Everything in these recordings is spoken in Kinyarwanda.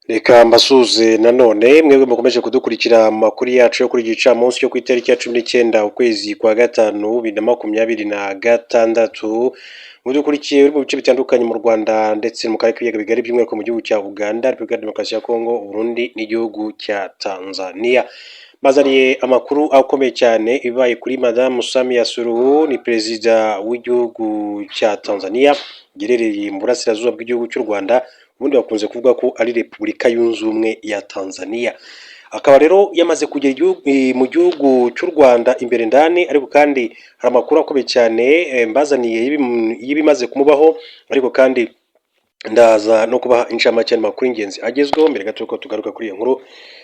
Reka mbasuze nanone mwebwe mukomeje kudukurikira amakuru yacu yo kuri gicamunsi cyo ku itariki ya 19 ukwezi kwa gatanu 2026 mudukurikiye uri mu bice bitandukanye mu Rwanda ndetse mu karere k'ibiyaga bigari by'umwihariko mu gihugu cya Uganda, Repubulika ya Demokarasi ya Kongo, Burundi n'igihugu cya Tanzania. Bazaniye amakuru akomeye cyane ibaye kuri Madame Samia Suluhu, ni perezida w'igihugu cya Tanzania giherereye mu burasirazuba bw'igihugu cy'u Rwanda, ubundi bakunze kuvuga ko ari Repubulika Yunze Ubumwe ya Tanzania. Akaba rero yamaze kugera mu gihugu cy'u Rwanda imbere ndani, ariko kandi hari amakuru akomeye cyane mbazaniye y'ibimaze kumubaho, ariko kandi ndaza no kubaha inshamake y'amakuru y'ingenzi agezweho mbere gato ko tugaruka kuri iyo nkuru.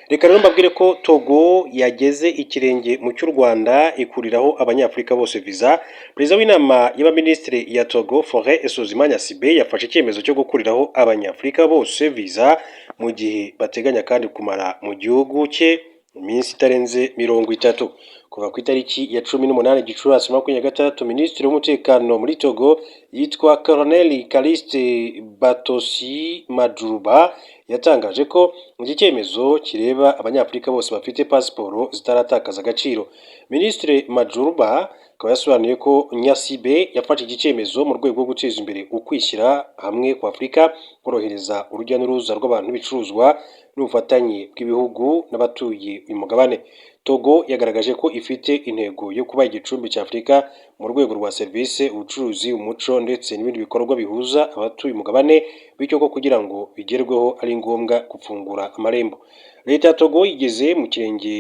Reka rero mbabwire ko Togo yageze ikirenge mu cy'u Rwanda ikuriraho abanyafurika bose visa. Perezida w'inama y'abaminisitiri ya Togo Faure Gnassingbé yafashe icyemezo cyo gukuriraho abanyafurika bose visa mu gihe bateganya kandi kumara mu gihugu cye iminsi itarenze 30. Kuva ku itariki ya 18 Gicurasi 2026, Minisitiri w'umutekano muri Togo yitwa Colonel Calixte Batosi Madjuba yatangaje ko iki cyemezo kireba abanyafurika bose bafite pasiporo zitaratakaza agaciro. Minisitiri Madjuba akaba yasobanuye ko Gnassingbé yafashe iki cyemezo mu rwego rwo guteza imbere ukwishyira hamwe kwa Afurika, korohereza urujya n'uruza rw'abantu n'ibicuruzwa n'ubufatanye bw'ibihugu n'abatuye uyu mugabane. Togo yagaragaje ko ifite intego yo kuba igicumbi cya Afurika mu rwego rwa serivisi, ubucuruzi, umuco ndetse n'ibindi bikorwa bihuza abatuye umugabane, bityo ko kugira ngo bigerweho ari ngombwa gufungura amarembo. Leta ya Togo igeze mu kirenge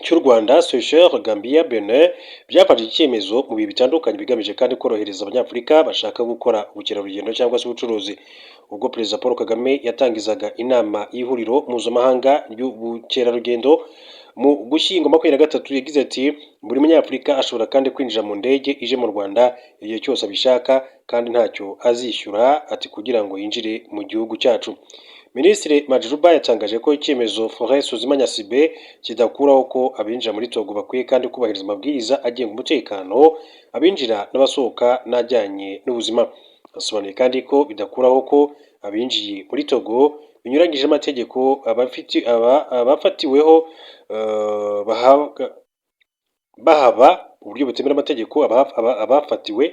cy'u Rwanda, Seychelles, Gambia, Benin byafashe icyemezo mu bihe bitandukanye bigamije kandi korohereza abanyafurika bashaka gukora ubukerarugendo cyangwa se ubucuruzi. Ubwo Perezida Paul Kagame yatangizaga inama y'ihuriro mpuzamahanga ry'ubukerarugendo mu Gushyingo 2023, yagize ati buri munyafurika ashobora kandi kwinjira mu ndege ije mu Rwanda igihe cyose abishaka kandi ntacyo azishyura, ati kugira ngo yinjire mu gihugu cyacu. Minisitiri Madjuba yatangaje ko icyemezo Faure Gnassingbé kidakuraho ko abinjira muri Togo bakwiye kandi kubahiriza amabwiriza agenga umutekano, abinjira n'abasohoka n'ajyanye n'ubuzima. Asobanuye kandi ko bidakuraho ko abinjiye muri Togo binyuranyije amategeko abafatiweho bahaba uburyo butemera amategeko, abafatiwe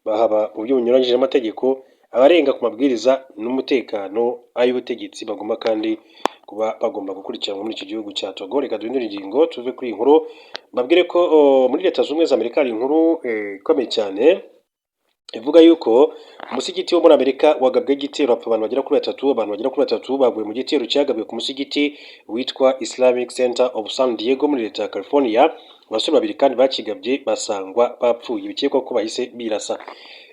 bahaba uburyo bunyuranyije amategeko, abarenga ku mabwiriza n'umutekano ay'ubutegetsi bagomba kandi kuba bagomba gukurikiranwa muri iki gihugu cya Togo. Reka duhindure ingingo tuve kuri iyi nkuru, mbabwire ko muri Leta Zunze Ubumwe za Amerika hari inkuru ikomeye cyane ivuga yuko umusigiti wo muri Amerika wagabwe igitero, hapfa abantu bagera kuri batatu baguye mu gitero cyagabwe ku musigiti witwa Islamic Center of San Diego muri leta ya California. Abasore babiri kandi bakigabye basangwa bapfuye, bikekwa ko bahise birasa.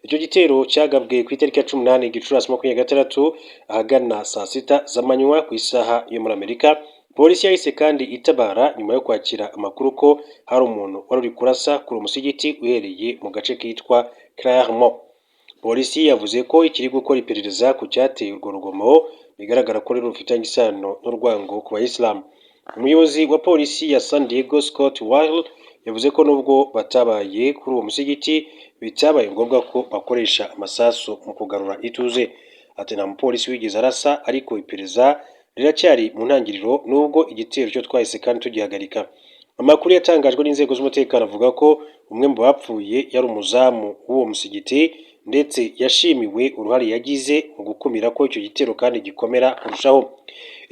Icyo gitero cyagabwe ku itariki ya 18 Gicurasi 2026 ahagana saa 6 z'amanywa ku isaha yo muri Amerika. Polisi yahise kandi itabara nyuma yo kwakira amakuru ko hari umuntu wari uri kurasa kuri umusigiti uhereye mu gace kitwa Claremont. Polisi yavuze ko ikiri gukora iperereza ku cyateye urwo rugomo, bigaragara ko rero rufitanye isano n'urwango ku bayisilamu. Umuyobozi wa polisi ya San Diego Scott Wild yavuze ko nubwo batabaye kuri uwo musigiti bitabaye ngombwa ko bakoresha amasasu mu kugarura ituze. Ati nta mupolisi wigeze arasa, ariko iperereza riracyari mu ntangiriro nubwo igitero cyo twahise kandi tugihagarika. Amakuru yatangajwe n'inzego z'umutekano avuga ko umwe mu bapfuye yari umuzamu w'uwo musigiti ndetse yashimiwe uruhare yagize mu gukumira ko icyo gitero kandi gikomera kurushaho.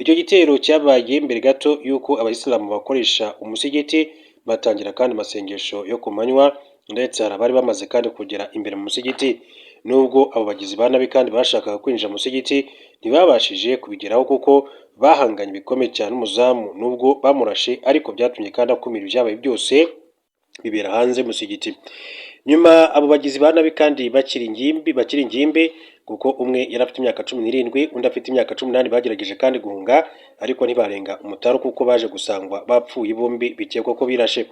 Icyo gitero cyabaye mbere gato y'uko abayisilamu bakoresha umusigiti batangira kandi amasengesho yo ku manywa, ndetse hari abari bamaze kandi kugera imbere mu musigiti. Nubwo abo bagizi ba nabi kandi bashakaga kwinjira mu musigiti ntibabashije kubigeraho kuko bahanganye bikomeye cyane n'umuzamu, nubwo bamurashe ariko byatumye kandi akumira ibyabaye byose bibera hanze musigiti. Nyuma abo bagizi ba nabi kandi bakiri ingimbi kuko umwe yari afite imyaka 17 undi afite imyaka 18, bagerageje kandi guhunga ariko ntibarenga umutaro kuko baje gusangwa bapfuye bombi, bikekwa ko birashe.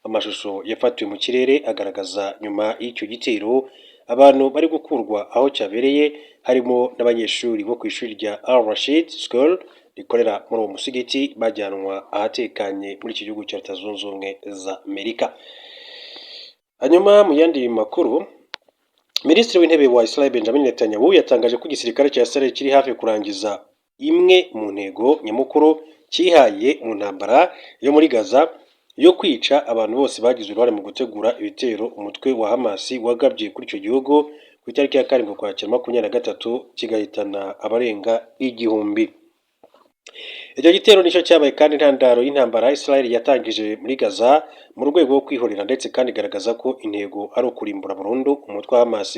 Amashusho yafatiwe mu kirere agaragaza nyuma y'icyo gitero abantu bari gukurwa aho cyabereye, harimo n'abanyeshuri bo ku ishuri rya Al Rashid School rikorera muri uwo musigiti, bajyanwa ahatekanye muri iki gihugu cya Leta Zunze Ubumwe za Amerika. Hanyuma mu yandi makuru, Minisitiri w'Intebe wa Israel Benjamin Netanyahu yatangaje ko igisirikare cya Israel kiri hafi kurangiza imwe mu ntego nyamukuru cyihaye mu ntambara yo muri Gaza yo kwica abantu bose bagize uruhare mu gutegura ibitero umutwe wa Hamas wagabye kuri icyo gihugu ku itariki ya 7 Ukwakira 2023 kigahitana abarenga igihumbi. Icyo gitero nicyo cyabaye kandi intandaro y'intambara Israel yatangije muri Gaza mu rwego rwo kwihorera ndetse kandi igaragaza ko intego ari ukurimbura burundu umutwe wa Hamas.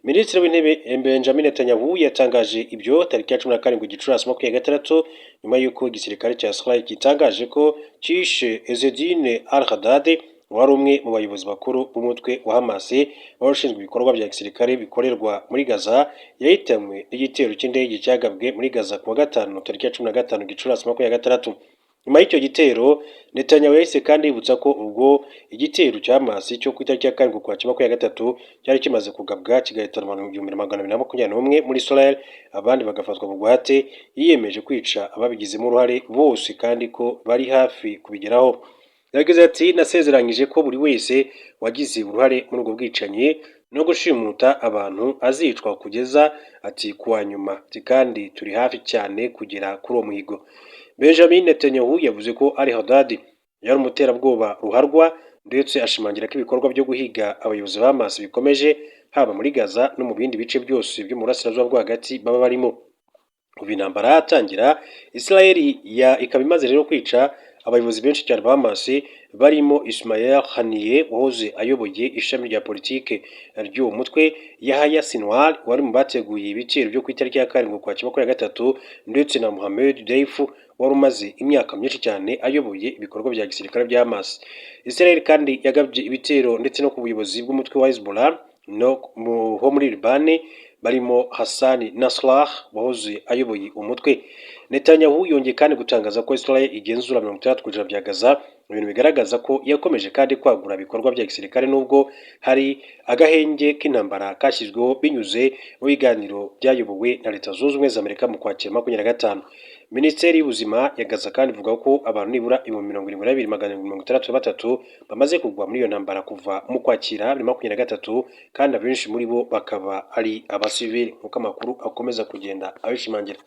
Minisitiri w'Intebe Benjamin Netanyahu yatangaje ibyo tariki ya 17 Gicurasi 2026 nyuma y'uko igisirikare cya Israel gitangaje ko cyishe Ezzedine al-Haddad wari umwe mu bayobozi bakuru b'umutwe wa Hamas wari ushinzwe ibikorwa bya gisirikare bikorerwa muri Gaza yahitanwe n'igitero cy'indege cyagabwe muri Gaza kuwa gatanu tariki ya 15 Gicurasi 2026. Nyuma y'icyo gitero Netanyahu yahise kandi yibutsa ko ubwo igitero cya Hamas cyo ku itariki ya 7 Ukwakira 2023 cyari kimaze kugabwa kigahitana abantu 1221 muri Israel abandi bagafatwa mu bugwate, yiyemeje kwica ababigizemo uruhare bose kandi ko bari hafi kubigeraho. Yagize ati nasezeranyije ko buri wese wagize uruhare muri ubwo bwicanyi no gushimuta abantu azicwa kugeza ati kuwa nyuma kandi turi hafi cyane kugera kuri uwo muhigo. Benjamin Netanyahu yavuze ko al-Haddad yari umuterabwoba ruharwa ndetse ashimangira ko ibikorwa byo guhiga abayobozi ba Hamas bikomeje haba muri Gaza no mu bindi bice byose byo mu burasirazuba bwo hagati baba barimo. Kuva intambara yatangira Israel ikaba imaze rero kwica abayobozi benshi cyane ba Hamas barimo Ismail Haniyeh wahoze ayoboye ishami rya politike ry'uwo mutwe, Yahya Sinwar wari mu bateguye ibitero byo ku itariki ya 7 Ukwakira 2023 ndetse na Mohammed Deif wari umaze imyaka myinshi cyane ayoboye ibikorwa bya gisirikare bya Hamas. Israel kandi yagabye ibitero ndetse no ku buyobozi bw'umutwe wa Hezbollah no ho muri Liban barimo Hassan Nasrallah wahoze ayoboye umutwe. Netanyahu yongeye kandi gutangaza ko Israel igenzura 60% bya Gaza, ibintu bigaragaza ko yakomeje kandi kwagura ibikorwa bya gisirikare nubwo hari agahenge k'intambara kashyizweho binyuze mu biganiro byayobowe na Leta Zunze Ubumwe za Amerika mu Kwakira 2025. Minisiteri y'Ubuzima ya Gaza kandi ivuga ko abantu nibura 72,763 bamaze kugwa muri iyo ntambara kuva mu Kwakira 2023 kandi abenshi muri bo bakaba ari abasivili nk'uko amakuru akomeza kugenda abishimangira.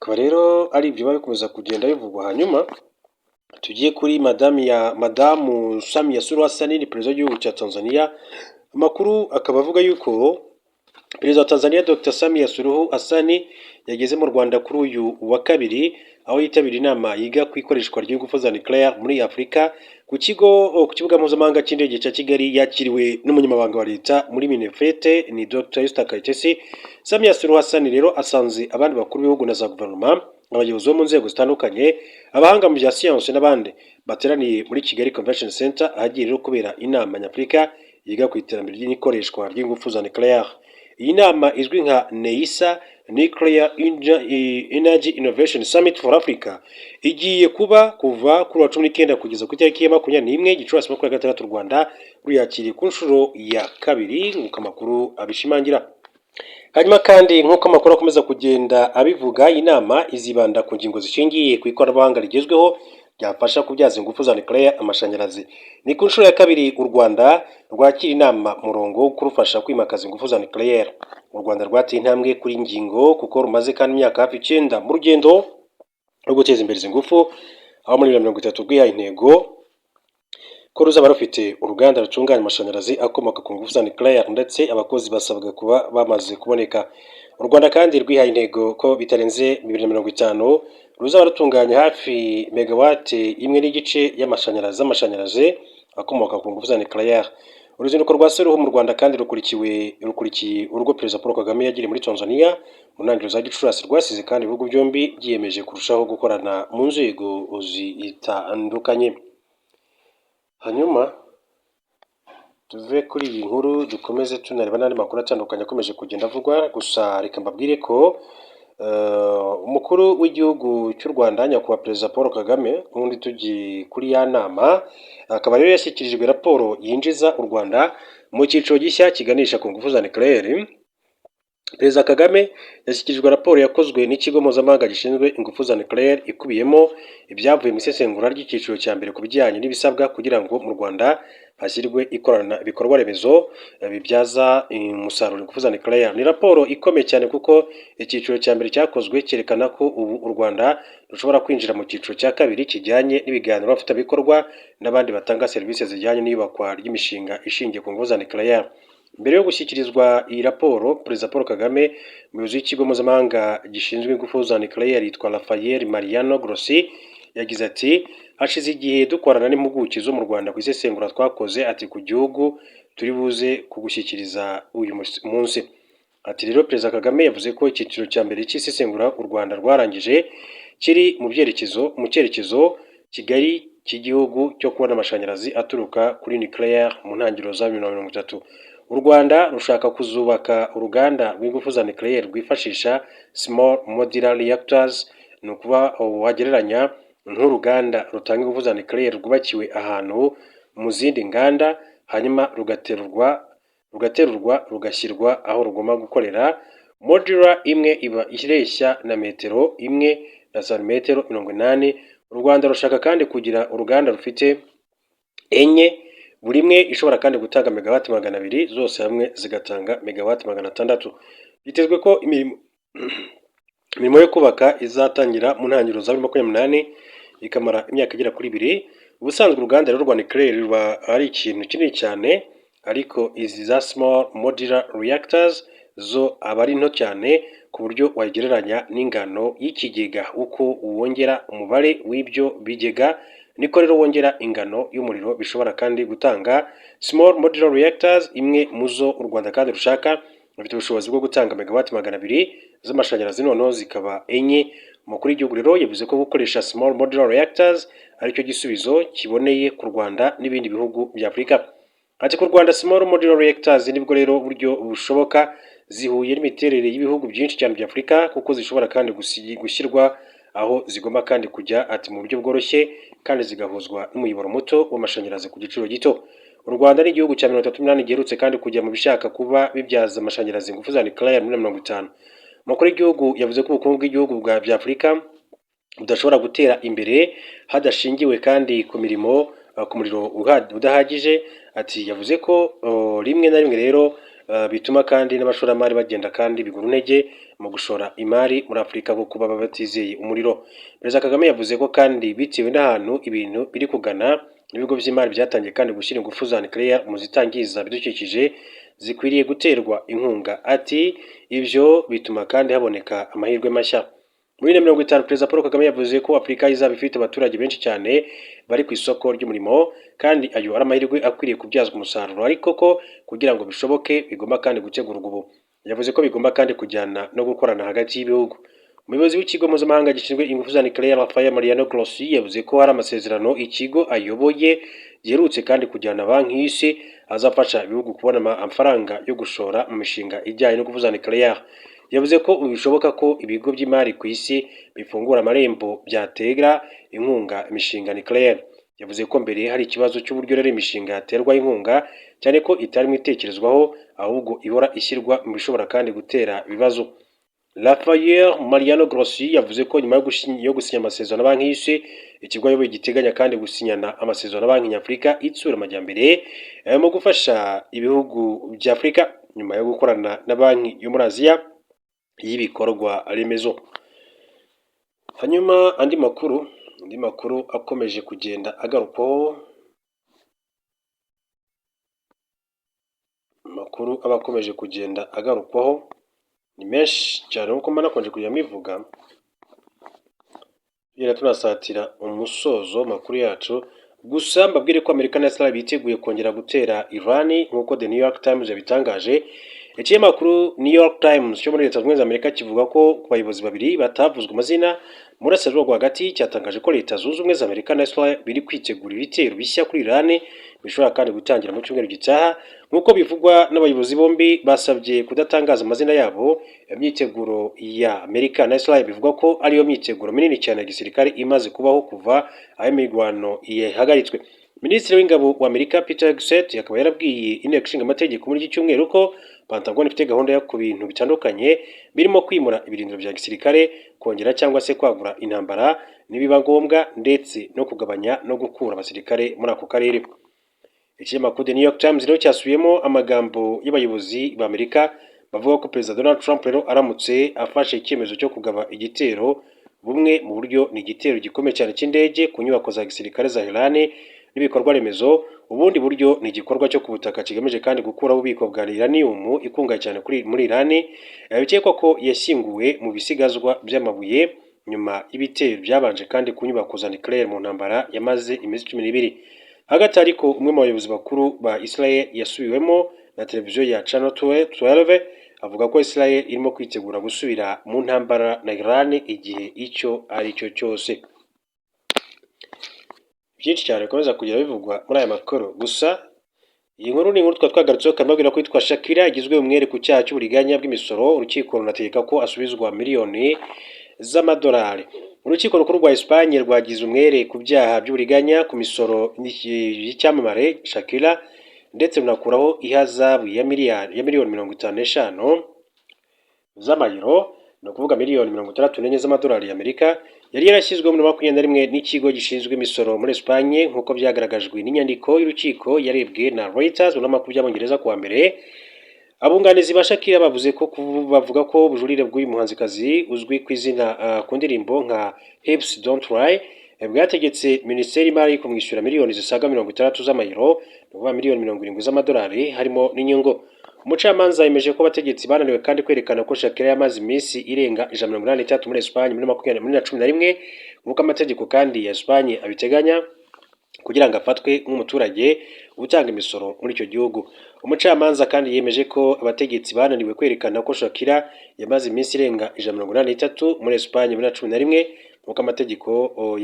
Akaba rero ari ibyo bakomeza kugenda bivugwa. Hanyuma tugiye kuri madamu Samia Suluhu Hassan, perezida w'igihugu cya Tanzania. Amakuru akaba avuga yuko perezida wa Tanzania Dr. Samia Suluhu Hassan yageze mu Rwanda kuri uyu wa kabiri aho yitabiriye inama yiga ku ikoreshwa ry'ingufu za nuclear muri Afurika ku kibuga mpuzamahanga cy'indege cya Kigali, yakiriwe n'umunyamabanga wa leta muri Minefete ni Dr. Esther Kayitesi. Samia Suluhu Hassan rero asanze abandi bakuru b'ibihugu na za guverinoma, abayobozi bo mu nzego zitandukanye, abahanga mu bya siyansi n'abandi bateraniye muri Kigali Convention Center ahagiye rero kubera inama nyafurika yiga ku iterambere ry'ikoreshwa ry'ingufu za nuclear. Iyi nama izwi nka NEISA Nuclear Energy Innovation Summit for Africa igiye kuba kuva kuri wa 19 kugeza ku itariki ya 21 Gicurasi 2026 Rwanda ruyakiriye ku nshuro ya kabiri nk'uko amakuru abishimangira. Hanyuma kandi nk'uko amakuru akomeza kugenda abivuga, inama izibanda ku ngingo zishingiye ku ikoranabuhanga rigezweho byafasha kubyaza ingufu za nuclear amashanyarazi. Ni ku nshuro ya kabiri u Rwanda rwakira inama murongo wo kurufasha kwimakaza ingufu za nuclear. U Rwanda rwateye intambwe kuri ngingo kuko rumaze kandi imyaka hafi 9 mu rugendo rwo guteza imbere izi ngufu, aho muri 2030 rwihaye intego ko ruzaba rufite uruganda rutunganya amashanyarazi akomoka ku ngufu za nuclear ndetse abakozi basabwa kuba bamaze kuboneka. U Rwanda kandi rwihaye intego ko bitarenze 2050 ruzaba rutunganya hafi megawate imwe n'igice y'amashanyarazi akomoka ku ngufu za nuclear. Uruzinduko rwa Suluhu mu Rwanda kandi rukurikiye urwo Perezida Paul Kagame yagiriye muri Tanzania mu ntangiriro za Gicurasi, rwasize kandi ibihugu byombi byiyemeje kurushaho gukorana mu nzego zitandukanye. Hanyuma tuve kuri iyi nkuru dukomeze tunareba n'andi makuru atandukanye akomeje kugenda avugwa. Gusa reka mbabwire ko umukuru w'igihugu cy'u Rwanda nyakubahwa Perezida Paul Kagame, ubundi tugiye kuri ya nama, akaba rero yashyikirijwe raporo yinjiza u Rwanda mu cyiciro gishya kiganisha ku ngufu za nuclear. Perezida Kagame yashyikirijwe raporo yakozwe n'ikigo mpuzamahanga gishinzwe ingufu za nucleaire ikubiyemo ibyavuye mu isesengura ry'icyiciro cya mbere ku bijyanye n'ibisabwa kugira ngo mu Rwanda hashyirwe ibikorwa remezo bibyaza umusaruro ingufu za nucleaire. Ni raporo ikomeye cyane kuko icyiciro cya mbere cyakozwe cyerekana ko ubu u Rwanda rushobora kwinjira mu cyiciro cya kabiri kijyanye n'ibiganiro abafatanyabikorwa n'abandi batanga serivisi zijyanye n'iyubakwa ry'imishinga ishingiye ku ngufu za nucleaire. Mbere yo gushyikirizwa iyi raporo, Perezida Paul Kagame, umuyobozi w'ikigo mpuzamahanga gishinzwe ingufu za nucleaire yitwa Rafael Mariano Grossi, yagize ati hashize igihe dukorana n'impuguke zo mu Rwanda ku isesengura twakoze, ati ku gihugu turi buze kugushyikiriza uyu munsi. Ati rero Perezida Kagame yavuze ko icyiciro cya mbere cy'isesengura u Rwanda rwarangije kiri mu cyerekezo kigari cy'igihugu cyo kubona amashanyarazi aturuka kuri nucleaire mu ntangiriro za 2030. U Rwanda rushaka kuzubaka uruganda rw'ingufu za nucleaire rwifashisha small modular reactors, ni ukuba wagereranya nk'uruganda rutanga ingufu za nucleaire rwubakiwe ahantu mu zindi nganda, hanyuma rugaterurwa rugashyirwa aho rugomba gukorera. Modular imwe iba ireshya na metero imwe na santimetero 80. U Rwanda rushaka kandi kugira uruganda rufite enye, buri imwe ishobora kandi gutanga megawati 200, zose hamwe zigatanga megawati 600. Bitezwe ko imirimo yo kubaka izatangira mu ntangiriro za 2028 ikamara imyaka igera kuri 2. Ubusanzwe uruganda rwa nucleaire ruba ari ikintu kinini cyane, ariko izi za small modular reactors zo aba ari nto cyane ku buryo wagereranya n'ingano y'ikigega. Uko wongera umubare w'ibyo bigega niko rero wongera ingano y'umuriro bishobora kandi gutanga. Small modular reactors imwe muzo u Rwanda kandi rushaka rufite ubushobozi bwo gutanga megawati 200 z'amashanyarazi, noneho zikaba enye. Umukuru w'igihugu rero yavuze ko gukoresha small modular reactors aricyo gisubizo kiboneye ku Rwanda n'ibindi bihugu bya Afurika. Ati ku Rwanda small modular reactors nibwo rero uburyo bushoboka, zihuye n'imiterere y'ibihugu byinshi cyane bya Afurika kuko zishobora kandi gushyirwa aho zigomba kandi kujya, ati mu buryo bworoshye kandi zigahuzwa n'umuyoboro muto w'amashanyarazi ku giciro gito. U Rwanda ni igihugu cya 38 giherutse kandi kujya mu bishaka kuba bibyaza amashanyarazi ingufu za nucleaire muri 50. Umukuru w'igihugu yavuze ko ubukungu bw'igihugu bya Afurika budashobora gutera imbere hadashingiwe kandi ku muriro udahagije. Ati yavuze ko rimwe na rimwe rero bituma kandi n'abashoramari bagenda kandi bigura intege mu gushora imari muri Afurika kuko baba batizeye umuriro. Perezida Kagame yavuze ko kandi bitewe n'ahantu ibintu biri kugana, ibigo by'imari byatangiye kandi gushyira ingufu za nucleaire mu zitangiza ibidukikije zikwiriye guterwa inkunga. Ati ibyo bituma kandi haboneka amahirwe mashya. Muri 2050 Perezida Paul Kagame yavuze ko Afurika izaba ifite abaturage benshi cyane bari ku isoko ry'umurimo, kandi ayo ari amahirwe akwiriye kubyazwa umusaruro, ariko ko kugira ngo bishoboke bigomba kandi gutegurwa ubu. Yavuze ko bigomba kandi kujyana no gukorana hagati y'ibihugu. Umuyobozi w'ikigo mpuzamahanga gishinzwe ingufu za nucleaire Rafael Mariano Grossi yavuze ko hari amasezerano ikigo ayoboye giherutse kandi kujyana banki y'isi azafasha ibihugu kubona amafaranga yo gushora mu mishinga ijyanye no kuvuza nucleaire. Yavuze ko bishoboka ko ibigo by'imari ku isi bifungura amarembo byatera inkunga imishinga nucleaire. Yavuze ko mbere hari ikibazo cy'uburyo rero imishinga yaterwa inkunga, cyane ko itari mwitekerezwaho ahubwo ihora ishyirwa mu bishobora kandi gutera ibibazo. Rafael Mariano Grossi yavuze ko nyuma yo gusinya amasezerano na banki y'isi, ikigo ayoboye giteganya kandi gusinyana amasezerano na banki nyafurika itsura amajyambere mu gufasha ibihugu bya Afurika nyuma yo gukorana na banki yo muri Aziya y'ibikorwa remezo. Hanyuma andi makuru akomeje kugenda agarukwaho, abakomeje kugenda agarukwaho ni menshi cyane nkuko mbona nakonje kujya mivuga, yera tunasatira umusozo makuru yacu. Gusa mbabwire ko Amerika na Israel biteguye kongera gutera Iran nkuko The New York Times yabitangaje. Ikinyamakuru New York Times cyo muri Leta Zunze Ubumwe za Amerika kivuga ko ku bayobozi babiri batavuzwe amazina muri Burasirazuba rwagati cyatangaje ko Leta Zunze Ubumwe za Amerika na Israel biri kwitegura ibitero bishya kuri Iran bishobora kandi gutangira mu cyumweru gitaha. Nkuko bivugwa n'abayobozi bombi basabye kudatangaza amazina yabo, imyiteguro ya Amerika na Israel bivuga ko ariyo myiteguro minini cyane ya gisirikare imaze kubaho kuva aho imirwano yahagaritswe. Minisitiri w'ingabo wa Amerika Peter Hegseth akaba yarabwiye inteko ishinga amategeko muri iki cyumweru ko Pentagon ifite gahunda yo ku bintu bitandukanye birimo kwimura ibirindiro bya gisirikare, kongera cyangwa se kwagura intambara nibiba ngombwa, ndetse no kugabanya no gukura abasirikare muri ako karere. Ikinyamakuru The New York Times rero cyasubiyemo amagambo y'abayobozi b'Amerika bavuga ko Perezida Donald Trump rero aramutse afashe icyemezo cyo kugaba igitero, bumwe mu buryo ni igitero gikomeye cyane cy'indege ku nyubako za gisirikare za Iran n'ibikorwa remezo, ubundi buryo ni igikorwa cyo ku butaka kigamije kandi gukuraho ububiko bwa uranium ikungahaye cyane muri Iran, bikekwa ko yashyinguwe mu bisigazwa by'amabuye nyuma y'ibitero byabanje kandi ku nyubako za nucleaire mu ntambara yamaze iminsi 12. Hagati ariko umwe mu bayobozi bakuru ba Israel yasubiwemo na televiziyo ya Channel 12 avuga ko Israel irimo kwitegura gusubira mu ntambara na Iran igihe icyo ari cyo cyose. Byinshi cyane bikomeza kugira bivugwa muri aya makuru, gusa iyi nkuru ni inkuru twagarutseho kamabwira ko yitwa Shakira igizwe umwere ku cyaha cy'uburiganya bw'imisoro. Urukiko runategeka ko asubizwa miliyoni z'amadolari. Urukiko rukuru rwa Espagne rwagize umwere ku byaha by'uburiganya ku misoro y'icyamamare Shakira, ndetse runakuraho ihazabu ya miliyoni 55 z'amayero, no kuvuga miliyoni 64 z'amadolari y'Amerika, yari yarashyizwe muri 2021 n'ikigo gishinzwe imisoro muri Espagne nk'uko byagaragajwe n'inyandiko y'urukiko yarebwe na Reuters mu makuru y'Abongereza kuwa mbere. Abunganizi ba Shakira bavuga ko ubujurire bw'uyu muhanzikazi uzwi ku izina ku ndirimbo nka Hips Don't Lie bwategetse Minisiteri y'Imari kumwishyura miliyoni zisaga 60 z'amayero, no miliyoni 70 z'amadolari harimo n'inyungu. Umucamanza yemeje ko abategetsi bananiwe kandi kwerekana ko Shakira yamaze iminsi irenga 183 muri Espagne muri 2011 nk'uko amategeko kandi ya Espagne abiteganya, kugira ngo afatwe nk'umuturage utanga imisoro muri icyo gihugu. Umucamanza kandi yemeje ko abategetsi bananiwe kwerekana ko Shakira yamaze iminsi irenga 183 muri Espagne muri 2011 nk'uko amategeko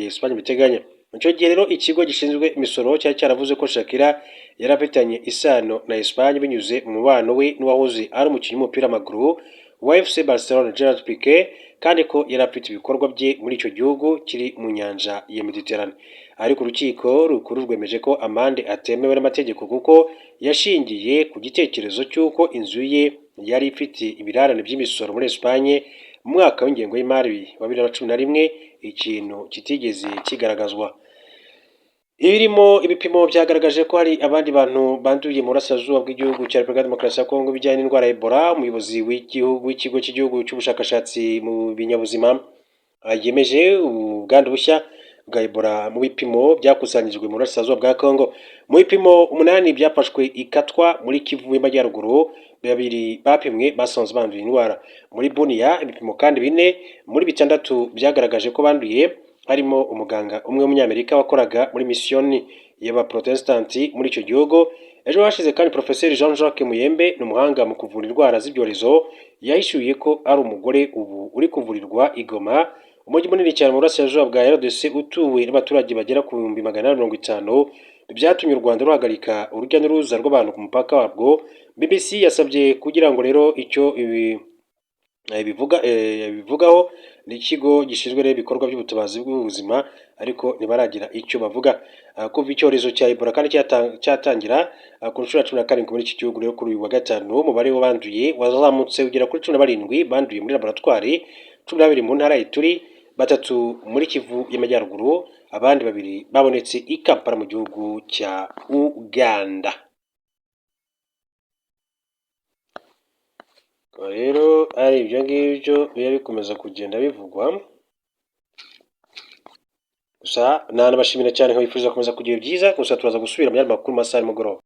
ya Espagne biteganya. Icyo gihe rero ikigo gishinzwe imisoro cyari cyaravuze ko Shakira yarafitanye isano na Espagne binyuze mu mubano we n'uwahoze ari umukinnyi w'umupira w'amaguru wa FC Barcelona Gerard Piqué, kandi ko yarafite ibikorwa bye muri icyo gihugu kiri mu nyanja ya Mediterane. Ariko urukiko rukuru rwemeje ko amande atemewe n'amategeko kuko yashingiye ku gitekerezo cy'uko inzu ye yari ifite ibirarane by'imisoro muri Espagne mu mwaka w'ingengo y'imari wa 2011, ikintu kitigeze kigaragazwa. Ibirimo ibipimo byagaragaje ko hari abandi bantu banduye mu burasirazuba bw'igihugu cya Repubulika ya Demokarasi ya Kongo bijyanye n'indwara ya Ebola. Umuyobozi w'ikigo cy'igihugu cy'ubushakashatsi mu binyabuzima yemeje ubwandu bushya bwa Ebola mu bipimo byakusanyijwe mu burasirazuba bwa Kongo. Mu bipimo 8 byafashwe ikatwa muri Kivu y'Amajyaruguru, 2 bapimwe basanze banduye indwara. Muri Bunia ibipimo kandi 4 muri 6 byagaragaje ko banduye, harimo umuganga umwe w'umunyamerika wakoraga muri misiyoni y'abaprotestanti muri icyo gihugu. Ejo hashize kandi Profeseri Jean-Jacques Muyembe, ni umuhanga mu kuvura indwara z'ibyorezo, yahishuye ko ari umugore ubu uri kuvurirwa i Goma, umujyi munini cyane mu burasirazuba bwa RDC utuwe n'abaturage bagera ku 150. Byatumye u Rwanda ruhagarika urujya n'uruza rw'abantu ku mupaka wabwo. BBC yasabye kugira ngo rero icyo bivugaho n'ikigo gishinzwe ibikorwa by'ubutabazi bw'ubuzima, ariko ntibaragira icyo bavuga. Kuva icyorezo cya Ebola kandi cyatangira ku nshuro ya 17 muri iki gihugu rero kuri uyu wa gatanu, umubare w'abanduye wazamutse ugera kuri 17 banduye muri laboratwari, 12 mu ntara y'Ituri, 3 muri Kivu y'Amajyaruguru, abandi 2 babonetse i Kampala mu gihugu cya Uganda. Rero ari ibyo ngibyo biba bikomeza kugenda bivugwa, gusa nanabashimira cyane nko bifuza komeza kugira byiza. Gusa turaza gusubira mu makuru masaha y'umugoroba.